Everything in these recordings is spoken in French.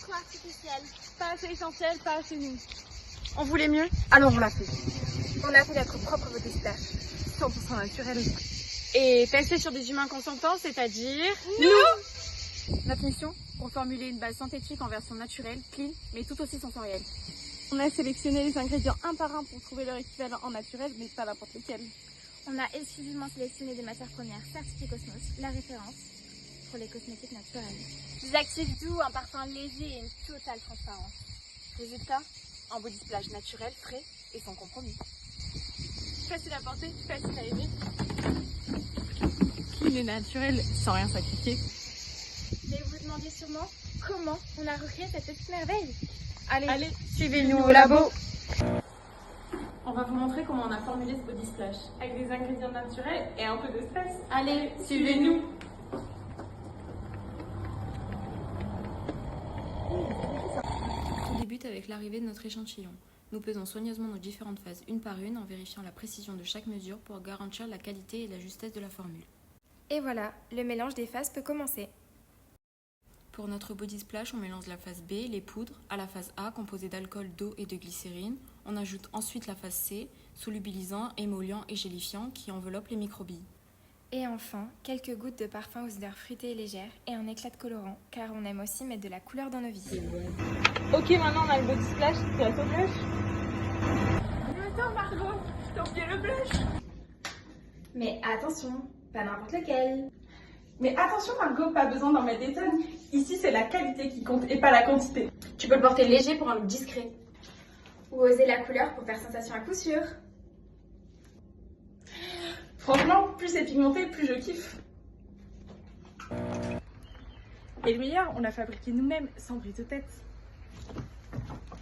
trop artificiel. Pas assez essentiel, pas assez nous. On voulait mieux, alors on l'a fait. On a fait notre propre body splash. 100% naturel. Et tester sur des humains consentants, c'est-à-dire... Notre mission, reformuler une base synthétique en version naturelle, clean, mais tout aussi sensorielle. On a sélectionné les ingrédients un par un pour trouver leur équivalent en naturel, mais pas n'importe lequel. On a exclusivement sélectionné des matières premières certifiées Cosmos, la référence pour les cosmétiques naturels. Des actifs doux, un parfum léger et une totale transparence. Résultat, un body splash naturel, frais et sans compromis. Facile à porter, facile à aimer. Clean et naturel, sans rien sacrifier. Mais vous vous demandiez sûrement comment on a recréé cette petite merveille. Allez, suivez-nous au labo. On va vous montrer comment on a formulé ce body splash. Avec des ingrédients naturels et un peu de stress. Allez, suivez-nous. Tout débute avec l'arrivée de notre échantillon. Nous pesons soigneusement nos différentes phases une par une en vérifiant la précision de chaque mesure pour garantir la qualité et la justesse de la formule. Et voilà, le mélange des phases peut commencer. Pour notre body splash, on mélange la phase B, les poudres, à la phase A composée d'alcool, d'eau et de glycérine. On ajoute ensuite la phase C, solubilisant, émollient et gélifiant qui enveloppe les microbilles. Et enfin, quelques gouttes de parfum aux odeurs fruitées et légères et un éclat de colorant, car on aime aussi mettre de la couleur dans nos vies. Ok, maintenant on a le body splash, tu restes au blush. Mais attends Margot, t'as oublié le blush. Mais attention, pas n'importe lequel. Mais attention Margot, pas besoin d'en mettre des tonnes. Ici c'est la qualité qui compte et pas la quantité. Tu peux le porter léger pour un look discret. Ou oser la couleur pour faire sensation à coup sûr. Franchement, plus c'est pigmenté, plus je kiffe. Et le meilleur, on l'a fabriqué nous-mêmes, sans prise de tête.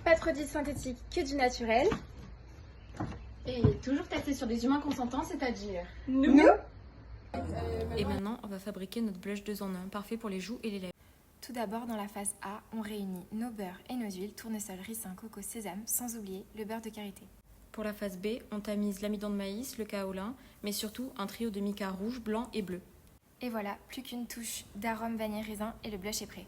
Pas de produits synthétiques, que du naturel. Et toujours testé sur des humains consentants, c'est-à-dire Nous Et maintenant, on va fabriquer notre blush 2 en 1, parfait pour les joues et les lèvres. Tout d'abord, dans la phase A, on réunit nos beurres et nos huiles, tournesol, ricin, coco, sésame, sans oublier le beurre de karité. Pour la phase B, on tamise l'amidon de maïs, le kaolin, mais surtout un trio de mica rouge, blanc et bleu. Et voilà, plus qu'une touche d'arôme vanille raisin et le blush est prêt.